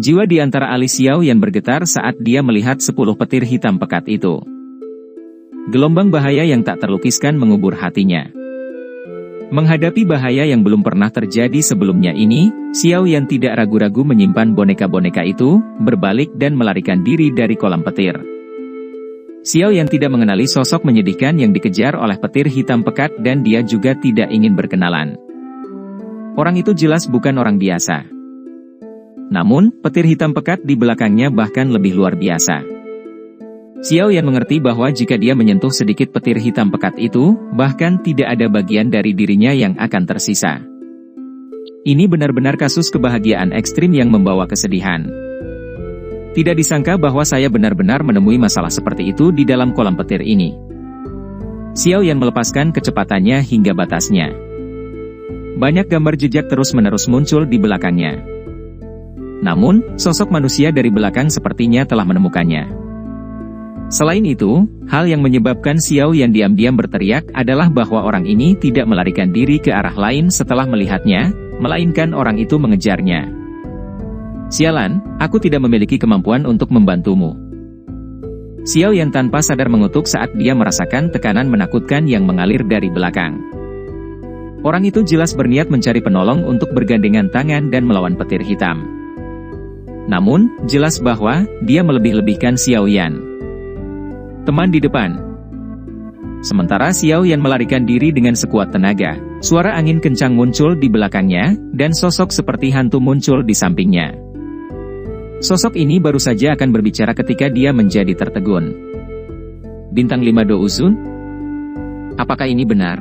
Jiwa di antara alis Xiao Yan bergetar saat dia melihat 10 petir hitam pekat itu. Gelombang bahaya yang tak terlukiskan mengubur hatinya. Menghadapi bahaya yang belum pernah terjadi sebelumnya ini, Xiao Yan tidak ragu-ragu menyimpan boneka-boneka itu, berbalik dan melarikan diri dari kolam petir. Xiao Yan tidak mengenali sosok menyedihkan yang dikejar oleh petir hitam pekat dan dia juga tidak ingin berkenalan. Orang itu jelas bukan orang biasa. Namun, petir hitam pekat di belakangnya bahkan lebih luar biasa. Xiao Yan mengerti bahwa jika dia menyentuh sedikit petir hitam pekat itu, bahkan tidak ada bagian dari dirinya yang akan tersisa. Ini benar-benar kasus kebahagiaan ekstrim yang membawa kesedihan. Tidak disangka bahwa saya benar-benar menemui masalah seperti itu di dalam kolam petir ini. Xiao Yan melepaskan kecepatannya hingga batasnya. Banyak gambar jejak terus-menerus muncul di belakangnya. Namun, sosok manusia dari belakang sepertinya telah menemukannya. Selain itu, hal yang menyebabkan Xiao Yan diam-diam berteriak adalah bahwa orang ini tidak melarikan diri ke arah lain setelah melihatnya, melainkan orang itu mengejarnya. Sialan, aku tidak memiliki kemampuan untuk membantumu. Xiao Yan tanpa sadar mengutuk saat dia merasakan tekanan menakutkan yang mengalir dari belakang. Orang itu jelas berniat mencari penolong untuk bergandengan tangan dan melawan petir hitam. Namun, jelas bahwa dia melebih-lebihkan Xiao Yan. Teman di depan. Sementara Xiao Yan melarikan diri dengan sekuat tenaga, suara angin kencang muncul di belakangnya, dan sosok seperti hantu muncul di sampingnya. Sosok ini baru saja akan berbicara ketika dia menjadi tertegun. Bintang 5 Do Uzun? Apakah ini benar?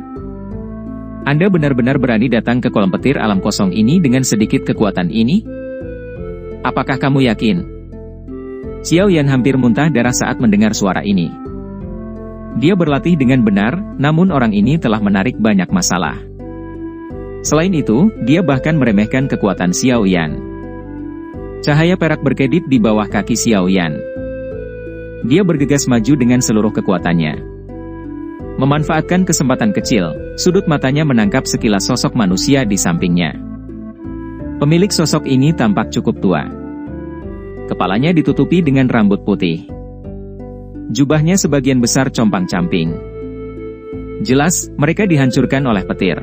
Anda benar-benar berani datang ke kolam petir alam kosong ini dengan sedikit kekuatan ini? Apakah kamu yakin? Xiao Yan hampir muntah darah saat mendengar suara ini. Dia berlatih dengan benar, namun orang ini telah menarik banyak masalah. Selain itu, dia bahkan meremehkan kekuatan Xiao Yan. Cahaya perak berkedip di bawah kaki Xiao Yan. Dia bergegas maju dengan seluruh kekuatannya. Memanfaatkan kesempatan kecil, sudut matanya menangkap sekilas sosok manusia di sampingnya. Pemilik sosok ini tampak cukup tua. Kepalanya ditutupi dengan rambut putih. Jubahnya sebagian besar compang-camping. Jelas, mereka dihancurkan oleh petir.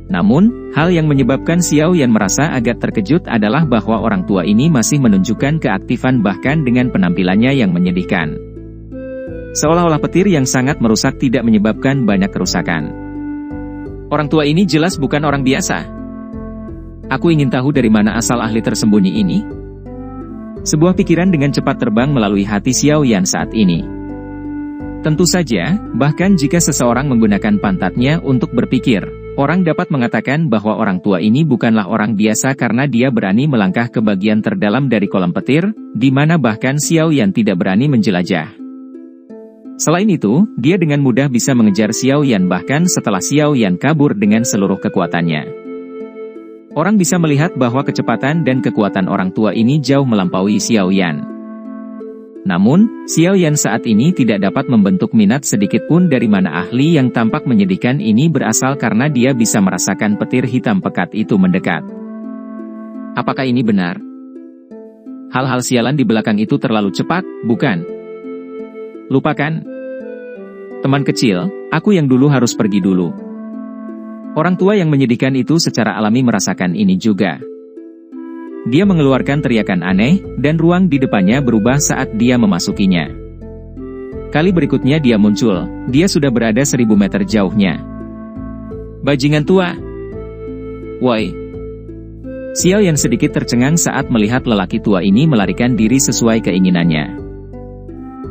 Namun, hal yang menyebabkan Xiao Yan merasa agak terkejut adalah bahwa orang tua ini masih menunjukkan keaktifan bahkan dengan penampilannya yang menyedihkan. Seolah-olah petir yang sangat merusak tidak menyebabkan banyak kerusakan. Orang tua ini jelas bukan orang biasa. Aku ingin tahu dari mana asal ahli tersembunyi ini. Sebuah pikiran dengan cepat terbang melalui hati Xiao Yan saat ini. Tentu saja, bahkan jika seseorang menggunakan pantatnya untuk berpikir, orang dapat mengatakan bahwa orang tua ini bukanlah orang biasa karena dia berani melangkah ke bagian terdalam dari kolam petir, di mana bahkan Xiao Yan tidak berani menjelajah. Selain itu, dia dengan mudah bisa mengejar Xiao Yan bahkan setelah Xiao Yan kabur dengan seluruh kekuatannya. Orang bisa melihat bahwa kecepatan dan kekuatan orang tua ini jauh melampaui Xiao Yan. Namun, Xiao Yan saat ini tidak dapat membentuk minat sedikit pun dari mana ahli yang tampak menyedihkan ini berasal karena dia bisa merasakan petir hitam pekat itu mendekat. Apakah ini benar? Hal-hal sialan di belakang itu terlalu cepat, bukan? Lupakan. Teman kecil, aku yang dulu harus pergi dulu. Orang tua yang menyedihkan itu secara alami merasakan ini juga. Dia mengeluarkan teriakan aneh, dan ruang di depannya berubah saat dia memasukinya. Kali berikutnya dia muncul, dia sudah berada 1000 meter jauhnya. Bajingan tua! Woi! Xiao Yan sedikit tercengang saat melihat lelaki tua ini melarikan diri sesuai keinginannya.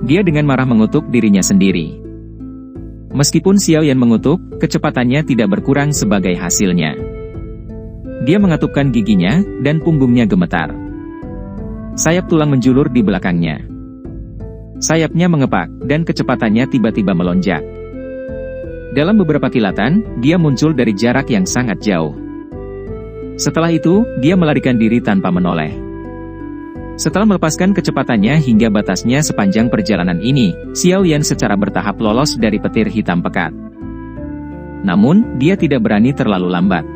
Dia dengan marah mengutuk dirinya sendiri. Meskipun Xiao Yan mengutuk, kecepatannya tidak berkurang sebagai hasilnya. Dia mengatupkan giginya, dan punggungnya gemetar. Sayap tulang menjulur di belakangnya. Sayapnya mengepak, dan kecepatannya tiba-tiba melonjak. Dalam beberapa kilatan, dia muncul dari jarak yang sangat jauh. Setelah itu, dia melarikan diri tanpa menoleh. Setelah melepaskan kecepatannya hingga batasnya sepanjang perjalanan ini, Xiao Yan secara bertahap lolos dari petir hitam pekat. Namun, dia tidak berani terlalu lambat.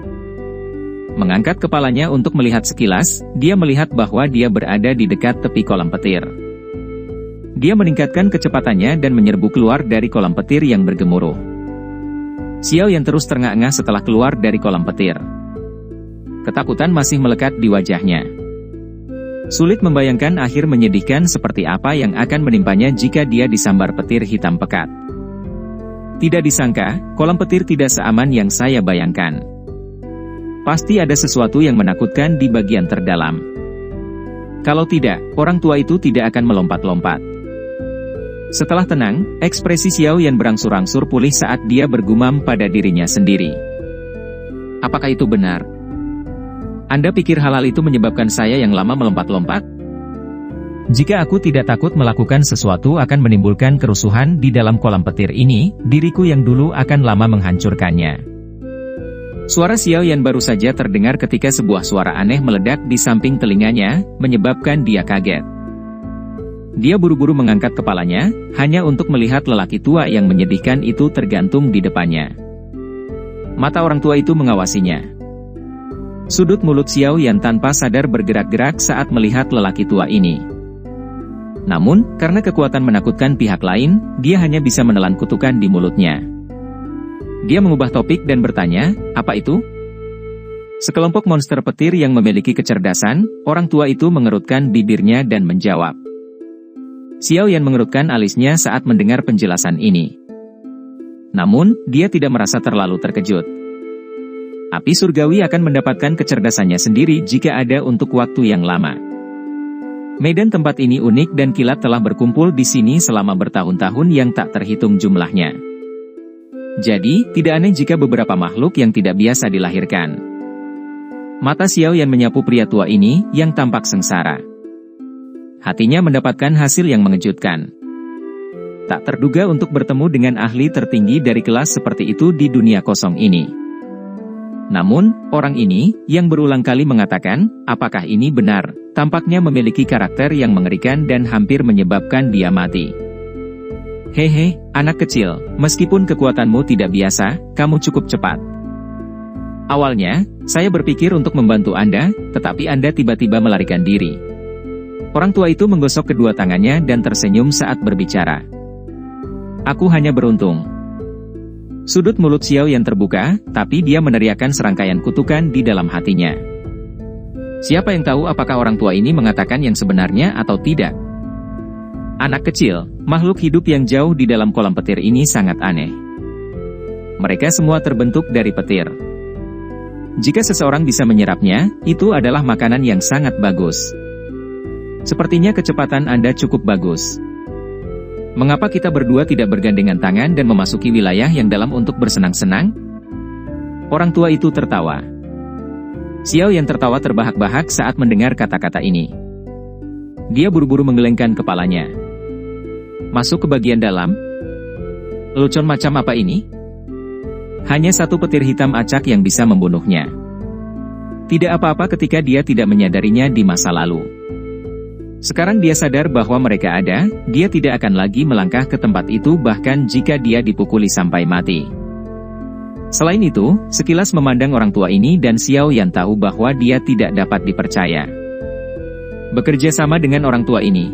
Mengangkat kepalanya untuk melihat sekilas, dia melihat bahwa dia berada di dekat tepi kolam petir. Dia meningkatkan kecepatannya dan menyerbu keluar dari kolam petir yang bergemuruh. Xiao Yan terus terengah-engah setelah keluar dari kolam petir. Ketakutan masih melekat di wajahnya. Sulit membayangkan akhir menyedihkan seperti apa yang akan menimpanya jika dia disambar petir hitam pekat. Tidak disangka, kolam petir tidak seaman yang saya bayangkan. Pasti ada sesuatu yang menakutkan di bagian terdalam. Kalau tidak, orang tua itu tidak akan melompat-lompat. Setelah tenang, ekspresi Xiao Yan berangsur-angsur pulih saat dia bergumam pada dirinya sendiri. Apakah itu benar? Anda pikir hal itu menyebabkan saya yang lama melompat-lompat? Jika aku tidak takut melakukan sesuatu akan menimbulkan kerusuhan di dalam kolam petir ini, diriku yang dulu akan lama menghancurkannya. Suara Xiao Yan baru saja terdengar ketika sebuah suara aneh meledak di samping telinganya, menyebabkan dia kaget. Dia buru-buru mengangkat kepalanya, hanya untuk melihat lelaki tua yang menyedihkan itu tergantung di depannya. Mata orang tua itu mengawasinya. Sudut mulut Xiao Yan tanpa sadar bergerak-gerak saat melihat lelaki tua ini. Namun, karena kekuatan menakutkan pihak lain, dia hanya bisa menelan kutukan di mulutnya. Dia mengubah topik dan bertanya, "Apa itu?" Sekelompok monster petir yang memiliki kecerdasan, orang tua itu mengerutkan bibirnya dan menjawab. Xiao Yan mengerutkan alisnya saat mendengar penjelasan ini. Namun, dia tidak merasa terlalu terkejut. Api surgawi akan mendapatkan kecerdasannya sendiri jika ada untuk waktu yang lama. Medan tempat ini unik dan kilat telah berkumpul di sini selama bertahun-tahun yang tak terhitung jumlahnya. Jadi, tidak aneh jika beberapa makhluk yang tidak biasa dilahirkan. Mata Xiao Yan menyapu pria tua ini, yang tampak sengsara. Hatinya mendapatkan hasil yang mengejutkan. Tak terduga untuk bertemu dengan ahli tertinggi dari kelas seperti itu di dunia kosong ini. Namun, orang ini, yang berulang kali mengatakan, apakah ini benar, tampaknya memiliki karakter yang mengerikan dan hampir menyebabkan dia mati. Hehe, anak kecil, meskipun kekuatanmu tidak biasa, kamu cukup cepat. Awalnya, saya berpikir untuk membantu Anda, tetapi Anda tiba-tiba melarikan diri. Orang tua itu menggosok kedua tangannya dan tersenyum saat berbicara. Aku hanya beruntung. Sudut mulut Xiao Yan terbuka, tapi dia meneriakkan serangkaian kutukan di dalam hatinya. Siapa yang tahu apakah orang tua ini mengatakan yang sebenarnya atau tidak? Anak kecil, makhluk hidup yang jauh di dalam kolam petir ini sangat aneh. Mereka semua terbentuk dari petir. Jika seseorang bisa menyerapnya, itu adalah makanan yang sangat bagus. Sepertinya kecepatan Anda cukup bagus. Mengapa kita berdua tidak bergandengan tangan dan memasuki wilayah yang dalam untuk bersenang-senang? Orang tua itu tertawa. Xiao Yan tertawa terbahak-bahak saat mendengar kata-kata ini. Dia buru-buru menggelengkan kepalanya. Masuk ke bagian dalam? Lelucon macam apa ini? Hanya satu petir hitam acak yang bisa membunuhnya. Tidak apa-apa ketika dia tidak menyadarinya di masa lalu. Sekarang dia sadar bahwa mereka ada, dia tidak akan lagi melangkah ke tempat itu bahkan jika dia dipukuli sampai mati. Selain itu, sekilas memandang orang tua ini dan Xiao Yan tahu bahwa dia tidak dapat dipercaya. Bekerja sama dengan orang tua ini,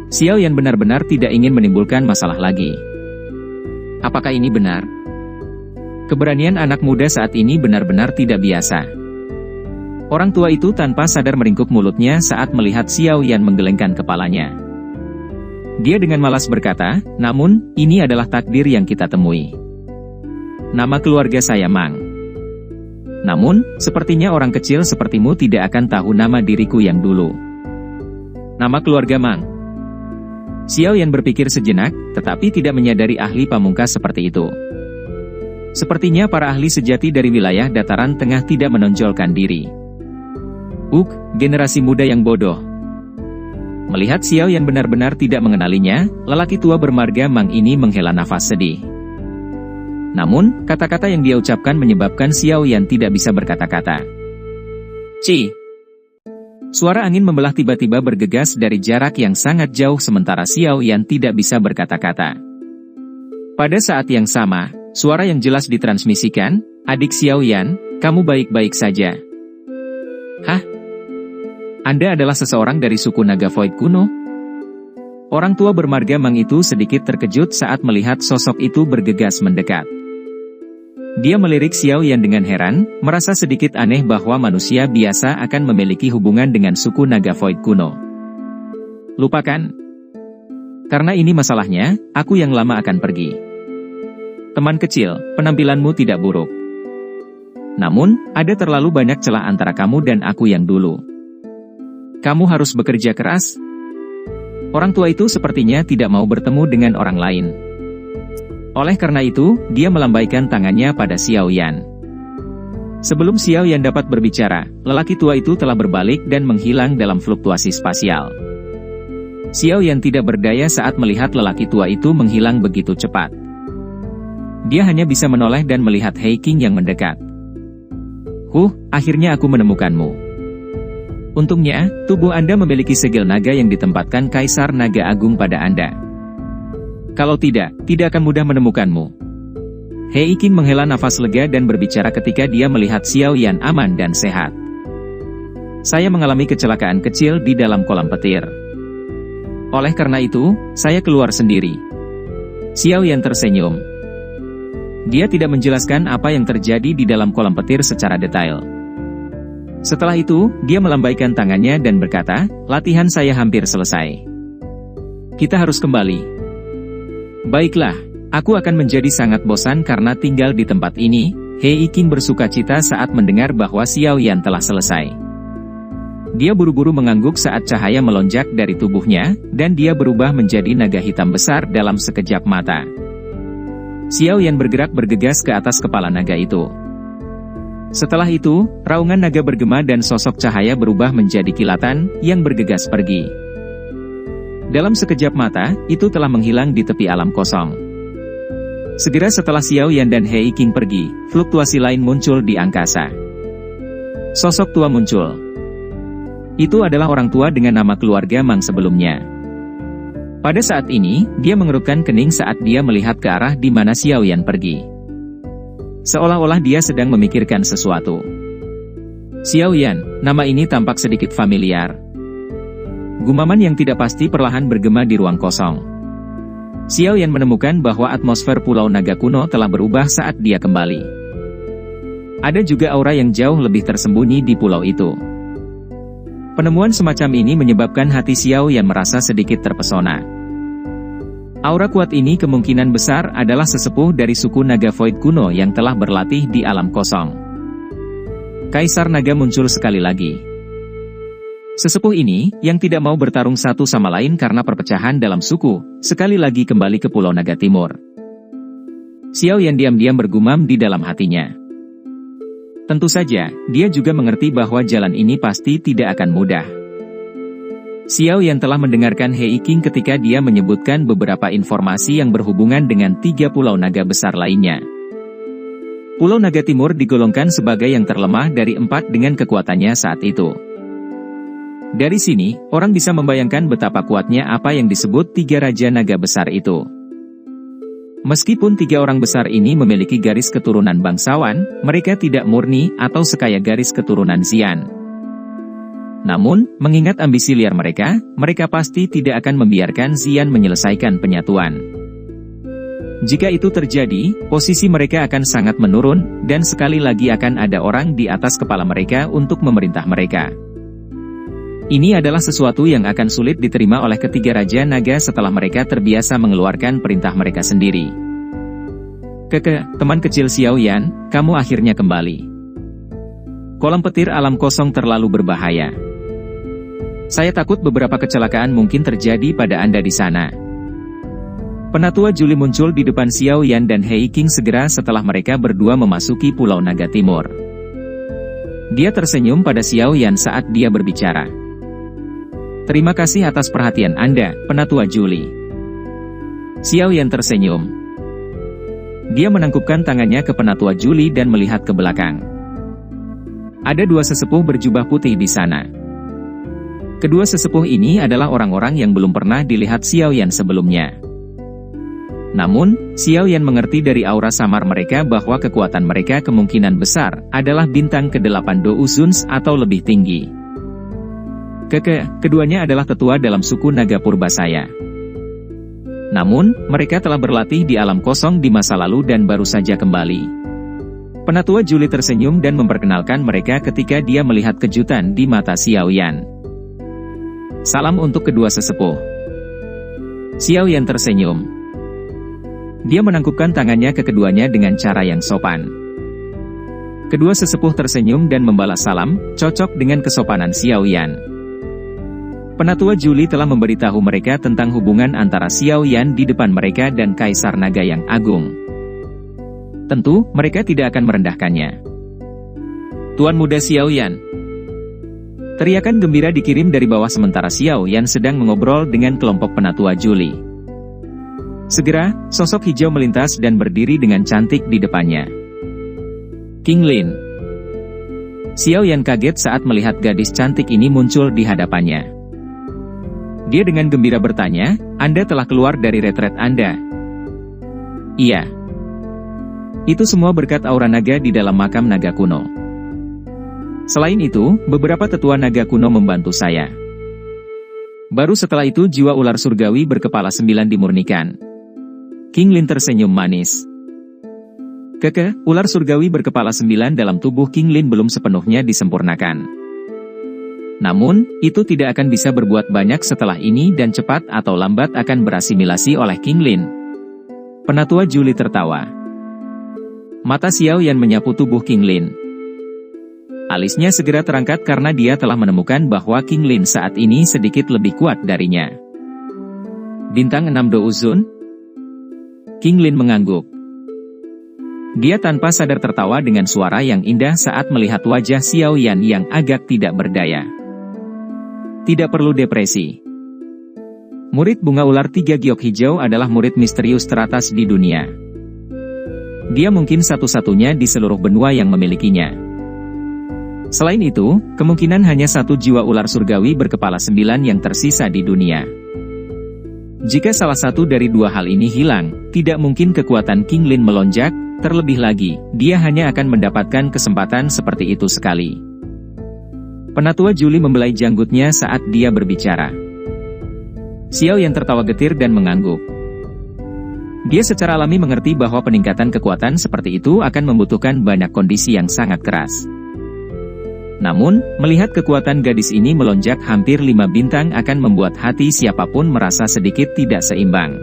Xiao Yan benar-benar tidak ingin menimbulkan masalah lagi. Apakah ini benar? Keberanian anak muda saat ini benar-benar tidak biasa. Orang tua itu tanpa sadar meringkuk mulutnya saat melihat Xiao Yan menggelengkan kepalanya. Dia dengan malas berkata, namun, ini adalah takdir yang kita temui. Nama keluarga saya Mang. Namun, sepertinya orang kecil sepertimu tidak akan tahu nama diriku yang dulu. Nama keluarga Mang. Xiao Yan berpikir sejenak, tetapi tidak menyadari ahli pamungkas seperti itu. Sepertinya para ahli sejati dari wilayah dataran tengah tidak menonjolkan diri. Generasi muda yang bodoh. Melihat Xiao Yan benar-benar tidak mengenalinya, lelaki tua bermarga Mang ini menghela nafas sedih. Namun, kata-kata yang dia ucapkan menyebabkan Xiao Yan tidak bisa berkata-kata. Ci! Suara angin membelah tiba-tiba bergegas dari jarak yang sangat jauh sementara Xiao Yan tidak bisa berkata-kata. Pada saat yang sama, suara yang jelas ditransmisikan, adik Xiao Yan, kamu baik-baik saja. Hah? Anda adalah seseorang dari suku naga Void kuno? Orang tua bermarga Mang itu sedikit terkejut saat melihat sosok itu bergegas mendekat. Dia melirik Xiao Yan dengan heran, merasa sedikit aneh bahwa manusia biasa akan memiliki hubungan dengan suku naga Void kuno. Lupakan. Karena ini masalahnya, aku yang lama akan pergi. Teman kecil, penampilanmu tidak buruk. Namun, ada terlalu banyak celah antara kamu dan aku yang dulu. Kamu harus bekerja keras. Orang tua itu sepertinya tidak mau bertemu dengan orang lain. Oleh karena itu, dia melambaikan tangannya pada Xiao Yan. Sebelum Xiao Yan dapat berbicara, lelaki tua itu telah berbalik dan menghilang dalam fluktuasi spasial. Xiao Yan tidak berdaya saat melihat lelaki tua itu menghilang begitu cepat. Dia hanya bisa menoleh dan melihat He Qing yang mendekat. Akhirnya aku menemukanmu. Untungnya, tubuh Anda memiliki segel naga yang ditempatkan Kaisar Naga Agung pada Anda. Kalau tidak akan mudah menemukanmu. He Qing menghela nafas lega dan berbicara ketika dia melihat Xiao Yan aman dan sehat. Saya mengalami kecelakaan kecil di dalam kolam petir. Oleh karena itu, saya keluar sendiri. Xiao Yan tersenyum. Dia tidak menjelaskan apa yang terjadi di dalam kolam petir secara detail. Setelah itu, dia melambaikan tangannya dan berkata, latihan saya hampir selesai. Kita harus kembali. Baiklah, aku akan menjadi sangat bosan karena tinggal di tempat ini. He Qing bersuka cita saat mendengar bahwa Xiao Yan telah selesai. Dia buru-buru mengangguk saat cahaya melonjak dari tubuhnya, dan dia berubah menjadi naga hitam besar dalam sekejap mata. Xiao Yan bergerak bergegas ke atas kepala naga itu. Setelah itu, raungan naga bergema dan sosok cahaya berubah menjadi kilatan, yang bergegas pergi. Dalam sekejap mata, itu telah menghilang di tepi alam kosong. Segera setelah Xiao Yan dan He Qing pergi, fluktuasi lain muncul di angkasa. Sosok tua muncul. Itu adalah orang tua dengan nama keluarga Mang sebelumnya. Pada saat ini, dia mengerutkan kening saat dia melihat ke arah di mana Xiao Yan pergi. Seolah-olah dia sedang memikirkan sesuatu. Xiao Yan, nama ini tampak sedikit familiar. Gumaman yang tidak pasti perlahan bergema di ruang kosong. Xiao Yan menemukan bahwa atmosfer Pulau Naga kuno telah berubah saat dia kembali. Ada juga aura yang jauh lebih tersembunyi di pulau itu. Penemuan semacam ini menyebabkan hati Xiao Yan merasa sedikit terpesona. Aura kuat ini kemungkinan besar adalah sesepuh dari suku Naga Void kuno yang telah berlatih di alam kosong. Kaisar Naga muncul sekali lagi. Sesepuh ini, yang tidak mau bertarung satu sama lain karena perpecahan dalam suku, sekali lagi kembali ke Pulau Naga Timur. Xiao Yan diam-diam bergumam di dalam hatinya. Tentu saja, dia juga mengerti bahwa jalan ini pasti tidak akan mudah. Xiao Yan telah mendengarkan He Qing ketika dia menyebutkan beberapa informasi yang berhubungan dengan 3 pulau naga besar lainnya. Pulau Naga Timur digolongkan sebagai yang terlemah dari 4 dengan kekuatannya saat itu. Dari sini, orang bisa membayangkan betapa kuatnya apa yang disebut 3 Raja Naga Besar itu. Meskipun 3 orang besar ini memiliki garis keturunan bangsawan, mereka tidak murni atau sekaya garis keturunan Xian. Namun, mengingat ambisi liar mereka pasti tidak akan membiarkan Xian menyelesaikan penyatuan. Jika itu terjadi, posisi mereka akan sangat menurun, dan sekali lagi akan ada orang di atas kepala mereka untuk memerintah mereka. Ini adalah sesuatu yang akan sulit diterima oleh ketiga Raja Naga setelah mereka terbiasa mengeluarkan perintah mereka sendiri. Teman kecil Xiao Yan, kamu akhirnya kembali. Kolam petir alam kosong terlalu berbahaya. Saya takut beberapa kecelakaan mungkin terjadi pada Anda di sana. Penatua Juli muncul di depan Xiao Yan dan He Qing segera setelah mereka berdua memasuki Pulau Naga Timur. Dia tersenyum pada Xiao Yan saat dia berbicara. Terima kasih atas perhatian Anda, Penatua Juli. Xiao Yan tersenyum. Dia menangkupkan tangannya ke Penatua Juli dan melihat ke belakang. Ada 2 sesepuh berjubah putih di sana. Kedua sesepuh ini adalah orang-orang yang belum pernah dilihat Xiao Yan sebelumnya. Namun, Xiao Yan mengerti dari aura samar mereka bahwa kekuatan mereka kemungkinan besar adalah bintang ke-8 Do Uzuns atau lebih tinggi. Keduanya adalah tetua dalam suku naga Purbasaya. Namun, mereka telah berlatih di alam kosong di masa lalu dan baru saja kembali. Penatua Julie tersenyum dan memperkenalkan mereka ketika dia melihat kejutan di mata Xiao Yan. Salam untuk kedua sesepuh. Xiao Yan tersenyum. Dia menangkupkan tangannya ke keduanya dengan cara yang sopan. Kedua sesepuh tersenyum dan membalas salam, cocok dengan kesopanan Xiao Yan. Penatua Julie telah memberitahu mereka tentang hubungan antara Xiao Yan di depan mereka dan Kaisar Naga yang Agung. Tentu, mereka tidak akan merendahkannya. Tuan Muda Xiao Yan. Teriakan gembira dikirim dari bawah sementara Xiao Yan sedang mengobrol dengan kelompok Penatua Julie. Segera, sosok hijau melintas dan berdiri dengan cantik di depannya. King Lin. Xiao Yan kaget saat melihat gadis cantik ini muncul di hadapannya. Dia dengan gembira bertanya, "Anda telah keluar dari retret Anda?" "Iya. Itu semua berkat aura naga di dalam makam naga kuno. Selain itu, beberapa tetua naga kuno membantu saya. Baru setelah itu jiwa ular surgawi berkepala 9 dimurnikan." King Lin tersenyum manis. Ular surgawi berkepala 9 dalam tubuh King Lin belum sepenuhnya disempurnakan. Namun, itu tidak akan bisa berbuat banyak setelah ini dan cepat atau lambat akan berasimilasi oleh King Lin. Penatua Julie tertawa. Mata Xiao Yan menyapu tubuh King Lin. Alisnya segera terangkat karena dia telah menemukan bahwa King Lin saat ini sedikit lebih kuat darinya. Bintang 6 Do Uzun? King Lin mengangguk. Dia tanpa sadar tertawa dengan suara yang indah saat melihat wajah Xiao Yan yang agak tidak berdaya. Tidak perlu depresi. Murid bunga ular 3 giok hijau adalah murid misterius teratas di dunia. Dia mungkin satu-satunya di seluruh benua yang memilikinya. Selain itu, kemungkinan hanya satu jiwa ular surgawi berkepala 9 yang tersisa di dunia. Jika salah satu dari dua hal ini hilang, tidak mungkin kekuatan King Lin melonjak, terlebih lagi, dia hanya akan mendapatkan kesempatan seperti itu sekali. Penatua Julie membelai janggutnya saat dia berbicara. Xiao Yan tertawa getir dan mengangguk. Dia secara alami mengerti bahwa peningkatan kekuatan seperti itu akan membutuhkan banyak kondisi yang sangat keras. Namun, melihat kekuatan gadis ini melonjak hampir 5 bintang akan membuat hati siapapun merasa sedikit tidak seimbang.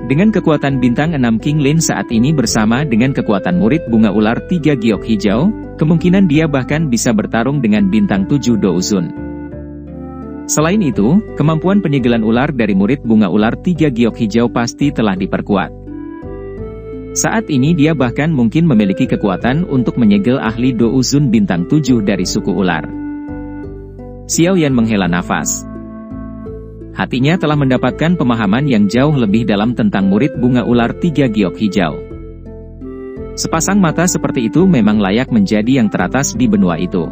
Dengan kekuatan bintang 6 King Lin saat ini bersama dengan kekuatan murid bunga ular 3 giok hijau, kemungkinan dia bahkan bisa bertarung dengan bintang 7 Do Uzun. Selain itu, kemampuan penyegelan ular dari murid bunga ular 3 giok hijau pasti telah diperkuat. Saat ini dia bahkan mungkin memiliki kekuatan untuk menyegel ahli Do Uzun bintang 7 dari suku ular. Xiao Yan menghela nafas. Hatinya telah mendapatkan pemahaman yang jauh lebih dalam tentang murid bunga ular 3 giok hijau. Sepasang mata seperti itu memang layak menjadi yang teratas di benua itu.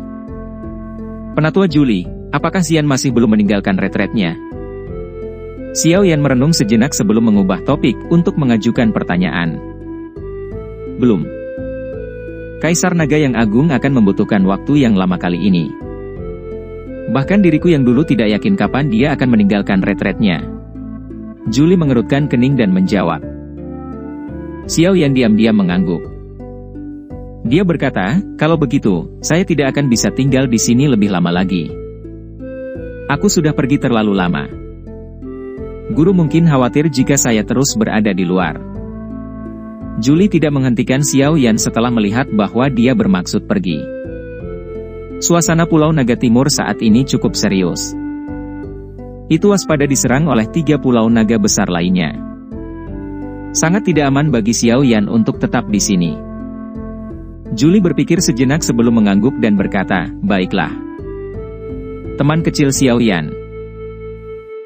Penatua Julie, apakah Xian masih belum meninggalkan retretnya? Xiao Yan merenung sejenak sebelum mengubah topik untuk mengajukan pertanyaan. Belum. Kaisar Naga yang Agung akan membutuhkan waktu yang lama kali ini. Bahkan diriku yang dulu tidak yakin kapan dia akan meninggalkan retretnya. Julie mengerutkan kening dan menjawab. Xiao Yan diam-diam mengangguk. Dia berkata, kalau begitu, saya tidak akan bisa tinggal di sini lebih lama lagi. Aku sudah pergi terlalu lama. Guru mungkin khawatir jika saya terus berada di luar. Julie tidak menghentikan Xiao Yan setelah melihat bahwa dia bermaksud pergi. Suasana Pulau Naga Timur saat ini cukup serius. Itu waspada diserang oleh 3 pulau naga besar lainnya. Sangat tidak aman bagi Xiao Yan untuk tetap di sini. Julie berpikir sejenak sebelum mengangguk dan berkata, baiklah. Teman kecil Xiao Yan.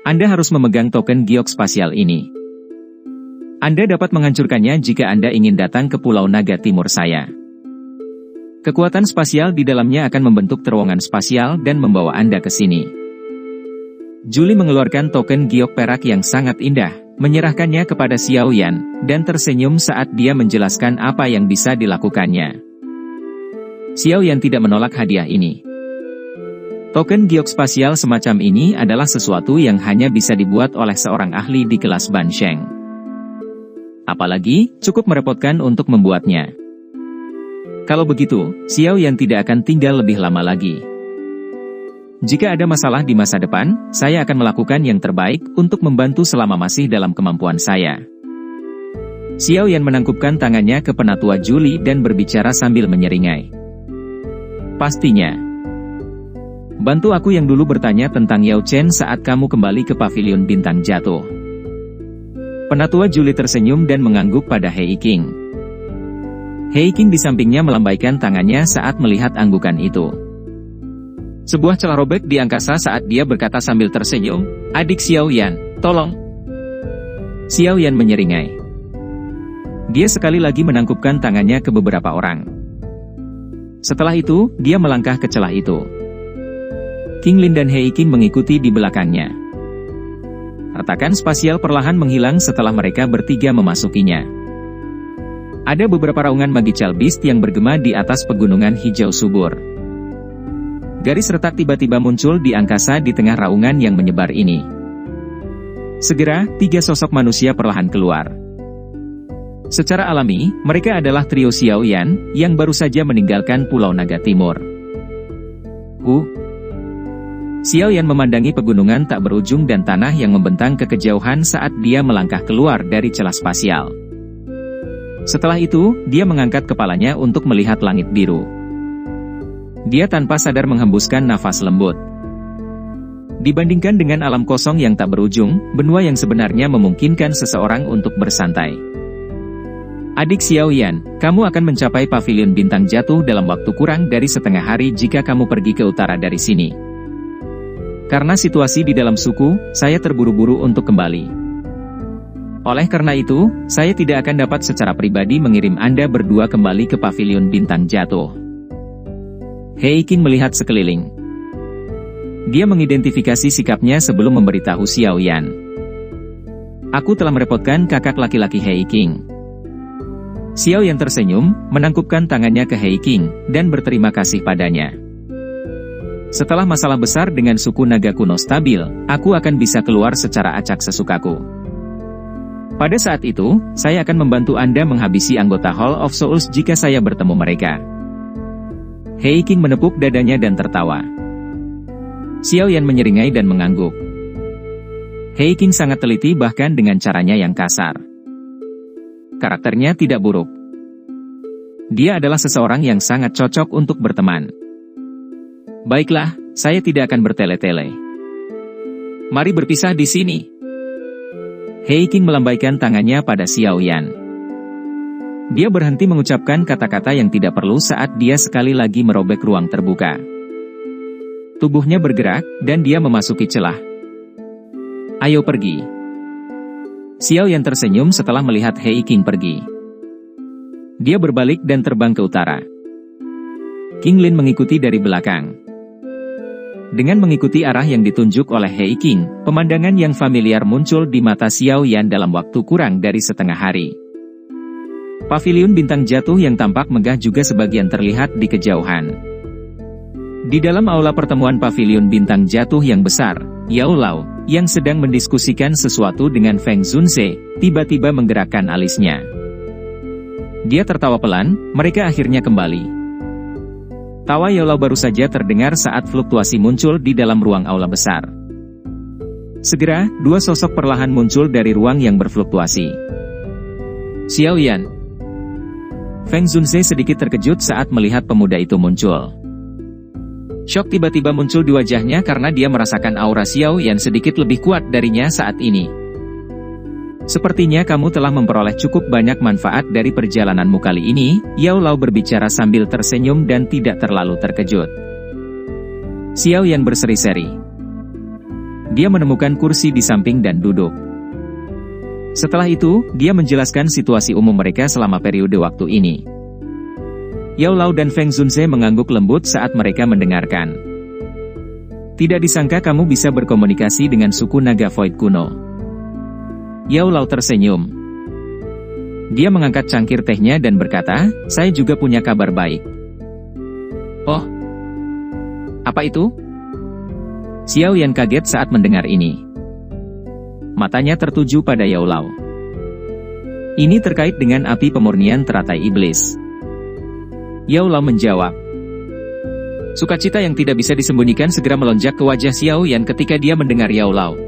Anda harus memegang token giok spasial ini. Anda dapat menghancurkannya jika Anda ingin datang ke Pulau Naga Timur saya. Kekuatan spasial di dalamnya akan membentuk terowongan spasial dan membawa Anda ke sini. Julie mengeluarkan token giok perak yang sangat indah, menyerahkannya kepada Xiao Yan, dan tersenyum saat dia menjelaskan apa yang bisa dilakukannya. Xiao Yan tidak menolak hadiah ini. Token geospasial semacam ini adalah sesuatu yang hanya bisa dibuat oleh seorang ahli di kelas Ban Sheng. Apalagi, cukup merepotkan untuk membuatnya. Kalau begitu, Xiao Yan tidak akan tinggal lebih lama lagi. Jika ada masalah di masa depan, saya akan melakukan yang terbaik untuk membantu selama masih dalam kemampuan saya. Xiao Yan menangkupkan tangannya ke penatua Juli dan berbicara sambil menyeringai. Pastinya. Bantu aku yang dulu bertanya tentang Yao Chen saat kamu kembali ke pavilion bintang jatuh. Penatua Juli tersenyum dan mengangguk pada Hei Qing. Hei Qing di sampingnya melambaikan tangannya saat melihat anggukan itu. Sebuah celah robek di angkasa saat dia berkata sambil tersenyum, "Adik Xiao Yan, tolong." Xiao Yan menyeringai. Dia sekali lagi menangkupkan tangannya ke beberapa orang. Setelah itu, dia melangkah ke celah itu. King Lin dan Hei Qing mengikuti di belakangnya. Retakan spasial perlahan menghilang setelah mereka bertiga memasukinya. Ada beberapa raungan magical beast yang bergema di atas pegunungan hijau subur. Garis retak tiba-tiba muncul di angkasa di tengah raungan yang menyebar ini. Segera, 3 sosok manusia perlahan keluar. Secara alami, mereka adalah trio Xiao Yan, yang baru saja meninggalkan Pulau Naga Timur. Xiao Yan memandangi pegunungan tak berujung dan tanah yang membentang ke kejauhan saat dia melangkah keluar dari celah spasial. Setelah itu, dia mengangkat kepalanya untuk melihat langit biru. Dia tanpa sadar menghembuskan nafas lembut. Dibandingkan dengan alam kosong yang tak berujung, benua yang sebenarnya memungkinkan seseorang untuk bersantai. Adik Xiao Yan, kamu akan mencapai pavilion bintang jatuh dalam waktu kurang dari setengah hari jika kamu pergi ke utara dari sini. Karena situasi di dalam suku, saya terburu-buru untuk kembali. Oleh karena itu, saya tidak akan dapat secara pribadi mengirim Anda berdua kembali ke pavilion bintang jatuh. Hei Qing melihat sekeliling. Dia mengidentifikasi sikapnya sebelum memberitahu Xiao Yan. Aku telah merepotkan kakak laki-laki Hei Qing. Xiao Yan tersenyum, menangkupkan tangannya ke Hei Qing, dan berterima kasih padanya. Setelah masalah besar dengan suku naga kuno stabil, aku akan bisa keluar secara acak sesukaku. Pada saat itu, saya akan membantu Anda menghabisi anggota Hall of Souls jika saya bertemu mereka. Hei Qing menepuk dadanya dan tertawa. Xiao Yan menyeringai dan mengangguk. Hei Qing sangat teliti bahkan dengan caranya yang kasar. Karakternya tidak buruk. Dia adalah seseorang yang sangat cocok untuk berteman. Baiklah, saya tidak akan bertele-tele. Mari berpisah di sini. Hei Qing melambaikan tangannya pada Xiao Yan. Dia berhenti mengucapkan kata-kata yang tidak perlu saat dia sekali lagi merobek ruang terbuka. Tubuhnya bergerak, dan dia memasuki celah. Ayo pergi. Xiao Yan tersenyum setelah melihat Hei Qing pergi. Dia berbalik dan terbang ke utara. King Lin mengikuti dari belakang. Dengan mengikuti arah yang ditunjuk oleh Hei Qing, pemandangan yang familiar muncul di mata Xiao Yan dalam waktu kurang dari setengah hari. Pavilion bintang jatuh yang tampak megah juga sebagian terlihat di kejauhan. Di dalam aula pertemuan pavilion bintang jatuh yang besar, Yao Lao, yang sedang mendiskusikan sesuatu dengan Feng Zunze, tiba-tiba menggerakkan alisnya. Dia tertawa pelan, mereka akhirnya kembali. Tawa Yao Lao baru saja terdengar saat fluktuasi muncul di dalam ruang aula besar. Segera, 2 sosok perlahan muncul dari ruang yang berfluktuasi. Xiao Yan. Feng Zunze sedikit terkejut saat melihat pemuda itu muncul. Syok tiba-tiba muncul di wajahnya karena dia merasakan aura Xiao Yan sedikit lebih kuat darinya saat ini. Sepertinya kamu telah memperoleh cukup banyak manfaat dari perjalananmu kali ini, Yao Lao berbicara sambil tersenyum dan tidak terlalu terkejut. Xiao Yan berseri-seri. Dia menemukan kursi di samping dan duduk. Setelah itu, dia menjelaskan situasi umum mereka selama periode waktu ini. Yao Lao dan Feng Zunze mengangguk lembut saat mereka mendengarkan. Tidak disangka kamu bisa berkomunikasi dengan suku naga Void kuno. Yao Lao tersenyum. Dia mengangkat cangkir tehnya dan berkata, "Saya juga punya kabar baik." "Oh, apa itu?" Xiao Yan kaget saat mendengar ini. Matanya tertuju pada Yao Lao. "Ini terkait dengan api pemurnian teratai iblis." Yao Lao menjawab. Sukacita yang tidak bisa disembunyikan segera melonjak ke wajah Xiao Yan ketika dia mendengar Yao Lao.